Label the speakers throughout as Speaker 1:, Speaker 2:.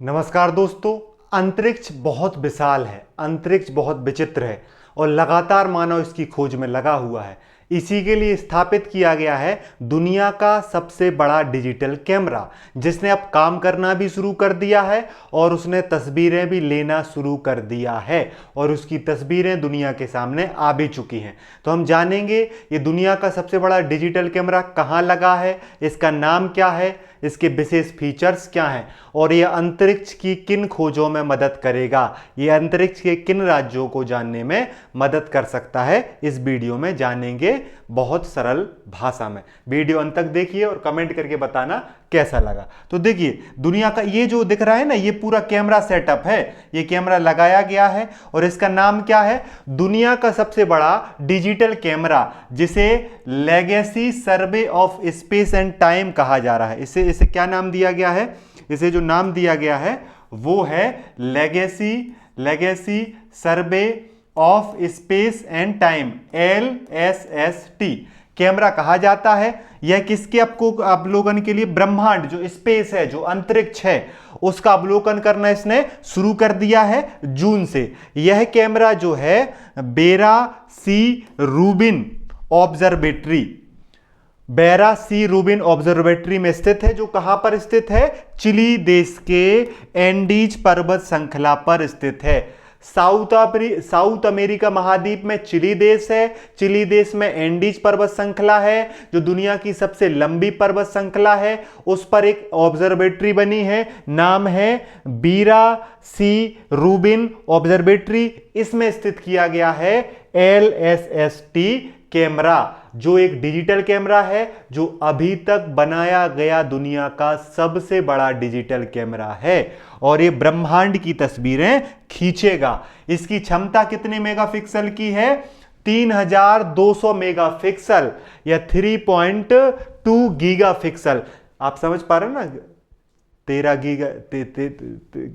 Speaker 1: नमस्कार दोस्तों। अंतरिक्ष बहुत विशाल है, अंतरिक्ष बहुत विचित्र है और लगातार मानव इसकी खोज में लगा हुआ है। इसी के लिए स्थापित किया गया है दुनिया का सबसे बड़ा डिजिटल कैमरा, जिसने अब काम करना भी शुरू कर दिया है और उसने तस्वीरें भी लेना शुरू कर दिया है और उसकी तस्वीरें दुनिया के सामने आ भी चुकी हैं। तो हम जानेंगे ये दुनिया का सबसे बड़ा डिजिटल कैमरा कहाँ लगा है, इसका नाम क्या है, इसके विशेष फीचर्स क्या हैं और यह अंतरिक्ष की किन खोजों में मदद करेगा, यह अंतरिक्ष के किन राज्यों को जानने में मदद कर सकता है, इस वीडियो में जानेंगे बहुत सरल भाषा में। वीडियो अंत तक देखिए और कमेंट करके बताना कैसा लगा। तो देखिए, दुनिया का ये जो दिख रहा है ना, ये पूरा कैमरा सेटअप है। ये कैमरा लगाया गया है और इसका नाम क्या है? दुनिया का सबसे बड़ा डिजिटल कैमरा, जिसे legacy survey of space and time कहा जा रहा है। इसे क्या नाम दिया गया है? इसे जो नाम दिया गया है वो है legacy survey of space and time, LSST camera कहा जाता है। यह किसके आपको अवलोकन के लिए? ब्रह्मांड, जो स्पेस है, जो अंतरिक्ष है, उसका अवलोकन करना इसने शुरू कर दिया है जून से। यह कैमरा जो है बेरा सी रूबिन ऑब्जर्वेटरी में स्थित है, जो कहां पर स्थित है? चिली देश के एंडीज पर्वत श्रृंखला पर स्थित है। साउथ अमेरिका महाद्वीप में चिली देश है। चिली देश में एंडीज पर्वत श्रृंखला है, जो दुनिया की सबसे लंबी पर्वत श्रृंखला है। उस पर एक ऑब्जर्वेटरी बनी है, नाम है बीरा सी रूबिन ऑब्जर्वेटरी। इसमें स्थित किया गया है LSST कैमरा, जो एक डिजिटल कैमरा है, जो अभी तक बनाया गया दुनिया का सबसे बड़ा डिजिटल कैमरा है और ये ब्रह्मांड की तस्वीरें खींचेगा। इसकी क्षमता कितने मेगापिक्सल की है? 3200 मेगापिक्सल या 3.2 गीगापिक्सल। आप समझ पा रहे हैं ना? 13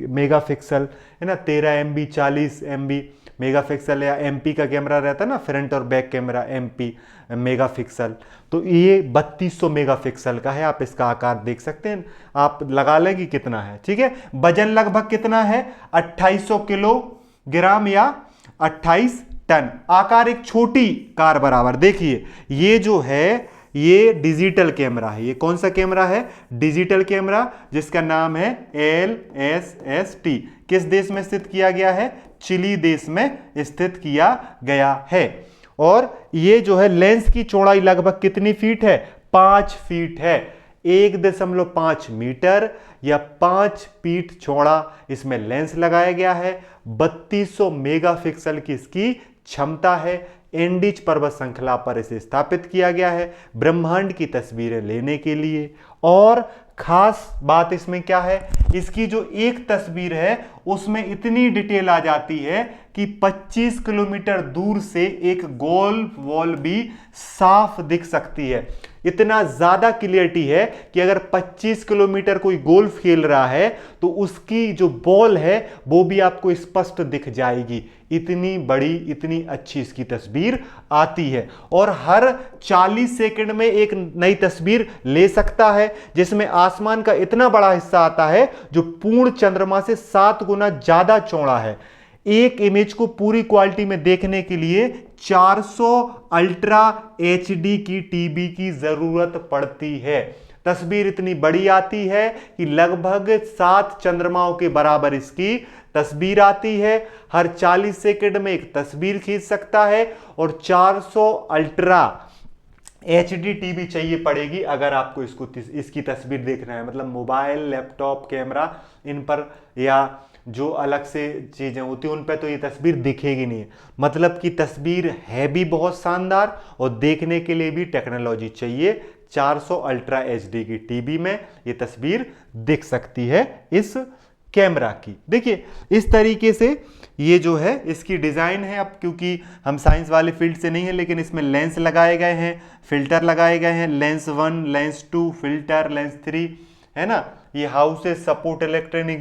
Speaker 1: मेगापिक्सल है ना, 13 MB, 40 MB मेगापिक्सल, या MP का कैमरा रहता है ना, फ्रंट और बैक कैमरा, MP मेगापिक्सल। तो ये 3200 मेगापिक्सल का है। आप इसका आकार देख सकते हैं, आप लगा लें कि कितना है। ठीक है, वजन लगभग कितना है? 2800 किलोग्राम या 28 टन। आकार एक छोटी कार बराबर। देखिए, ये जो है ये डिजिटल कैमरा है। ये कौन सा कैमरा है? डिजिटल कैमरा, जिसका नाम है LSST। किस देश में स्थित किया गया है? चिली देश में स्थित किया गया है। और ये जो है लेंस की चौड़ाई लगभग कितनी फीट है? 5 फीट है। 1.5 मीटर या 5 फीट चौड़ा इसमें लेंस लगाया गया है। 3200 मेगापिक्सल की इसकी क्षमता है। एंडीज पर्वत श्रृंखला पर इसे स्थापित किया गया है ब्रह्मांड की तस्वीरें लेने के लिए। और खास बात इसमें क्या है? इसकी जो एक तस्वीर है उसमें इतनी डिटेल आ जाती है कि 25 किलोमीटर दूर से एक गोल्फ बॉल भी साफ दिख सकती है। इतना ज्यादा क्लियरिटी है कि अगर 25 किलोमीटर कोई गोल्फ खेल रहा है तो उसकी जो बॉल है वो भी आपको स्पष्ट दिख जाएगी। इतनी बड़ी, इतनी अच्छी इसकी तस्वीर आती है। और हर 40 सेकंड में एक नई तस्वीर ले सकता है, जिसमें आसमान का इतना बड़ा हिस्सा आता है जो पूर्ण चंद्रमा से 7 गुना ज्यादा चौड़ा है। एक इमेज को पूरी क्वालिटी में देखने के लिए 400 अल्ट्रा HD की टीवी की जरूरत पड़ती है। तस्वीर इतनी बड़ी आती है कि लगभग 7 चंद्रमाओं के बराबर इसकी तस्वीर आती है। हर 40 सेकंड में एक तस्वीर खींच सकता है और 400 अल्ट्रा HD टीवी चाहिए पड़ेगी अगर आपको इसकी तस्वीर देखना है। मतलब मोबाइल, लैपटॉप, कैमरा, इन पर या जो अलग से चीजें होती हैं उन पर तो ये तस्वीर दिखेगी नहीं। मतलब कि तस्वीर है भी बहुत शानदार और देखने के लिए भी टेक्नोलॉजी चाहिए। 400 अल्ट्रा HD की टीवी में ये तस्वीर दिख सकती है इस कैमरा की। देखिए, इस तरीके से ये जो है इसकी डिजाइन है। अब क्योंकि हम साइंस वाले फील्ड से नहीं है, लेकिन इसमें लेंस लगाए गए हैं, फिल्टर लगाए गए हैं, लेंस 1, लेंस 2, फिल्टर, लेंस 3, है ना। ये हाउसेस, सपोर्ट, इलेक्ट्रॉनिक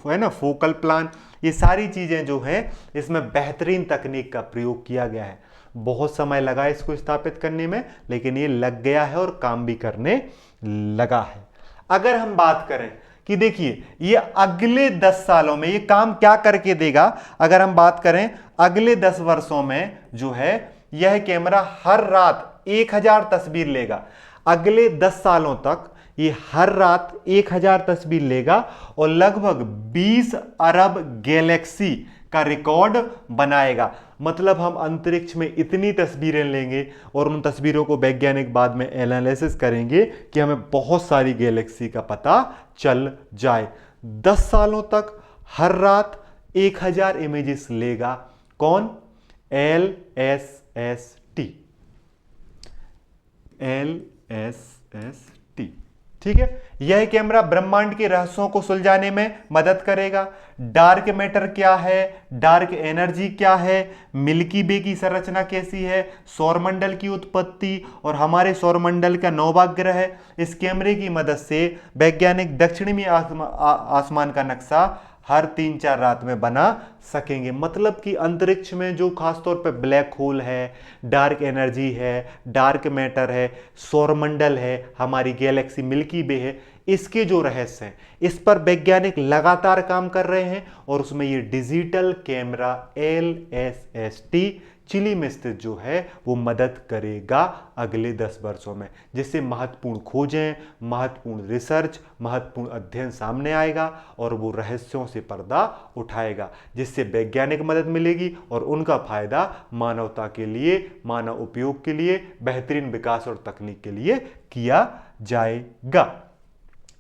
Speaker 1: है ना, फोकल प्लान, ये सारी चीजें जो हैं इसमें बेहतरीन तकनीक का प्रयोग किया गया है। बहुत समय लगा इसको स्थापित करने में, लेकिन ये लग गया है और काम भी करने लगा है। अगर हम बात करें कि देखिए ये अगले 10 सालों में ये काम क्या करके देगा। अगर हम बात करें अगले 10 वर्षों में जो है यह कैमरा हर रात 1000 तस्वीर लेगा। अगले 10 सालों तक ये हर रात 1000 तस्वीर लेगा और लगभग 20 अरब गैलेक्सी का रिकॉर्ड बनाएगा। मतलब हम अंतरिक्ष में इतनी तस्वीरें लेंगे और उन तस्वीरों को वैज्ञानिक बाद में एनालिसिस करेंगे कि हमें बहुत सारी गैलेक्सी का पता चल जाए। 10 सालों तक हर रात 1000 इमेजेस लेगा कौन? LSST। LSST, ठीक है। यह कैमरा ब्रह्मांड के रहस्यों को सुलझाने में मदद करेगा। डार्क मैटर क्या है, डार्क एनर्जी क्या है, मिल्की वे की संरचना कैसी है, सौरमंडल की उत्पत्ति और हमारे सौरमंडल का 9वां ग्रह। इस कैमरे की मदद से वैज्ञानिक दक्षिणी आसमान का नक्शा हर 3-4 रात में बना सकेंगे। मतलब कि अंतरिक्ष में जो खासतौर पर ब्लैक होल है, डार्क एनर्जी है, डार्क मैटर है, सौरमंडल है, हमारी गैलेक्सी मिल्की वे है, इसके जो रहस्य हैं इस पर वैज्ञानिक लगातार काम कर रहे हैं और उसमें ये डिजिटल कैमरा LSST चिली में स्थित जो है वो मदद करेगा अगले 10 वर्षों में, जिससे महत्वपूर्ण खोजें, महत्वपूर्ण रिसर्च, महत्वपूर्ण अध्ययन सामने आएगा और वो रहस्यों से पर्दा उठाएगा, जिससे वैज्ञानिक मदद मिलेगी और उनका फायदा मानवता के लिए, मानव उपयोग के लिए, बेहतरीन विकास और तकनीक के लिए किया जाएगा।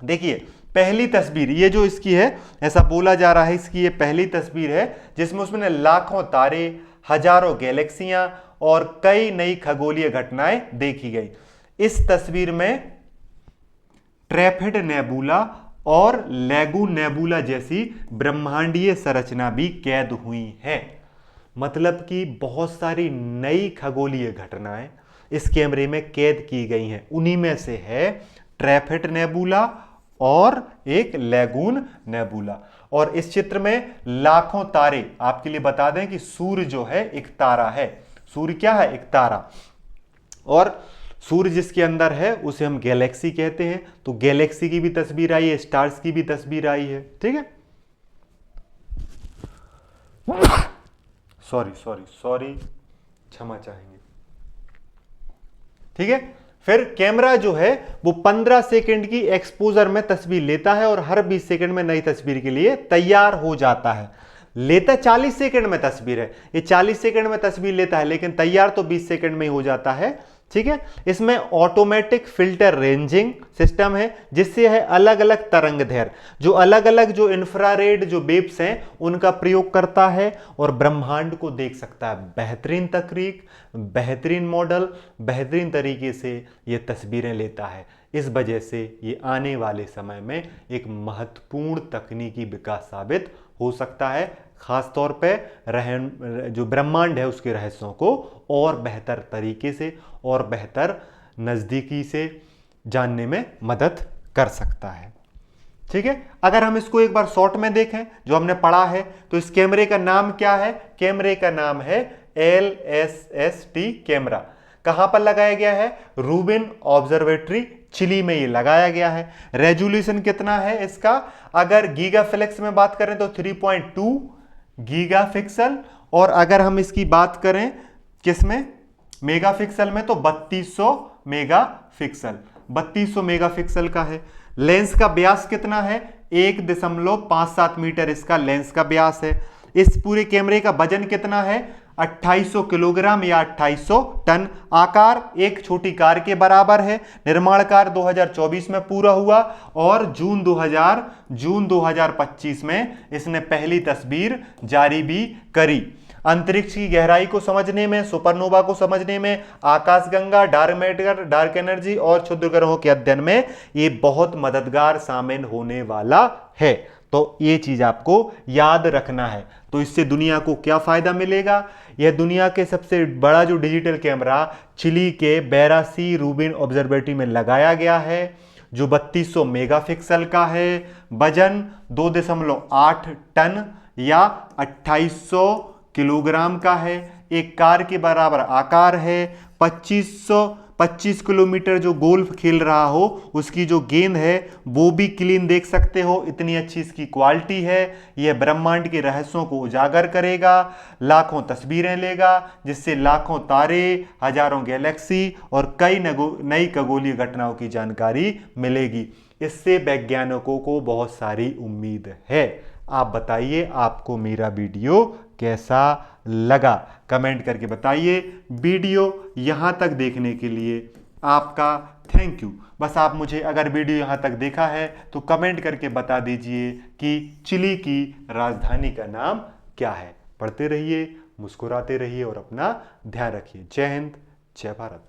Speaker 1: देखिए पहली तस्वीर ये जो इसकी है, ऐसा बोला जा रहा है इसकी ये पहली तस्वीर है जिसमें उसमें लाखों तारे, हजारों गैलेक्सियां और कई नई खगोलीय घटनाएं देखी गई। इस तस्वीर में ट्रैफिड नेबुला और लैगू नेबुला जैसी ब्रह्मांडीय संरचना भी कैद हुई है। मतलब कि बहुत सारी नई खगोलीय घटनाएं इस कैमरे में कैद की गई हैं। उन्हीं में से है ट्रैफिड नेबुला और एक लैगून नेबुला। और इस चित्र में लाखों तारे, आपके लिए बता दें कि सूर्य जो है एक तारा है। सूर्य क्या है? एक तारा। और सूर्य जिसके अंदर है उसे हम गैलेक्सी कहते हैं। तो गैलेक्सी की भी तस्वीर आई है, स्टार्स की भी तस्वीर आई है, ठीक है। सॉरी क्षमा चाहेंगे, ठीक है। फिर कैमरा जो है वो 15 सेकंड की एक्सपोजर में तस्वीर लेता है और हर 20 सेकंड में नई तस्वीर के लिए तैयार हो जाता है। लेता 40 सेकंड में तस्वीर है, ये 40 सेकंड में तस्वीर लेता है, लेकिन तैयार तो 20 सेकंड में ही हो जाता है, ठीक है। इसमें ऑटोमेटिक फिल्टर रेंजिंग सिस्टम है, जिससे है अलग अलग तरंगदैर्घ्य, जो अलग अलग जो इंफ्रारेड जो वेव्स हैं उनका प्रयोग करता है और ब्रह्मांड को देख सकता है। बेहतरीन तकनीक, बेहतरीन मॉडल, बेहतरीन तरीके से ये तस्वीरें लेता है। इस वजह से ये आने वाले समय में एक महत्वपूर्ण तकनीकी विकास साबित हो सकता है, खासतौर पे जो ब्रह्मांड है उसके रहस्यों को और बेहतर तरीके से और बेहतर नज़दीकी से जानने में मदद कर सकता है, ठीक है। अगर हम इसको एक बार शॉर्ट में देखें जो हमने पढ़ा है, तो इस कैमरे का नाम क्या है? कैमरे का नाम है LSST कैमरा। कहां पर लगाया गया है? रूबिन ऑब्जर्वेटरी, चिली में ये लगाया गया है। रेजोल्यूशन कितना है इसका? अगर गीगाफ्लेक्स में बात करें तो 3.2 गीगापिक्सल, और अगर हम इसकी बात करें किसमें, मेगापिक्सल में, तो 3200 मेगापिक्सल, 3200 मेगापिक्सल का है। लेंस का व्यास कितना है? 1.57 मीटर इसका लेंस का व्यास है। इस पूरे कैमरे का वजन कितना है? 2800 किलोग्राम या 2800 टन। आकार एक छोटी कार के बराबर है। निर्माण कार्य 2024 में पूरा हुआ और जून 2025 में इसने पहली तस्वीर जारी भी करी। अंतरिक्ष की गहराई को समझने में, सुपरनोवा को समझने में, आकाशगंगा, डार्क मैटर, डार्क एनर्जी और क्षुद्र ग्रहों के अध्ययन में ये बहुत मददगार शामिल होने वाला है। तो ये चीज आपको याद रखना है। तो इससे दुनिया को क्या फायदा मिलेगा? यह दुनिया के सबसे बड़ा जो डिजिटल कैमरा चिली के बेरासी रूबिन ऑब्जर्वेटरी में लगाया गया है, जो 3200 मेगापिक्सल का है, वजन 2.8 टन या 2800 किलोग्राम का है, एक कार के बराबर आकार है, 2500 25 किलोमीटर जो गोल्फ खेल रहा हो उसकी जो गेंद है वो भी क्लीन देख सकते हो, इतनी अच्छी इसकी क्वालिटी है। यह ब्रह्मांड के रहस्यों को उजागर करेगा, लाखों तस्वीरें लेगा, जिससे लाखों तारे, हजारों गैलेक्सी और कई नई खगोलीय घटनाओं की जानकारी मिलेगी। इससे वैज्ञानिकों को बहुत सारी उम्मीद है। आप बताइए आपको मेरा वीडियो कैसा लगा, कमेंट करके बताइए। वीडियो यहां तक देखने के लिए आपका थैंक यू। बस आप मुझे अगर वीडियो यहां तक देखा है तो कमेंट करके बता दीजिए कि चिली की राजधानी का नाम क्या है। पढ़ते रहिए, मुस्कुराते रहिए और अपना ध्यान रखिए। जय हिंद, जय भारत।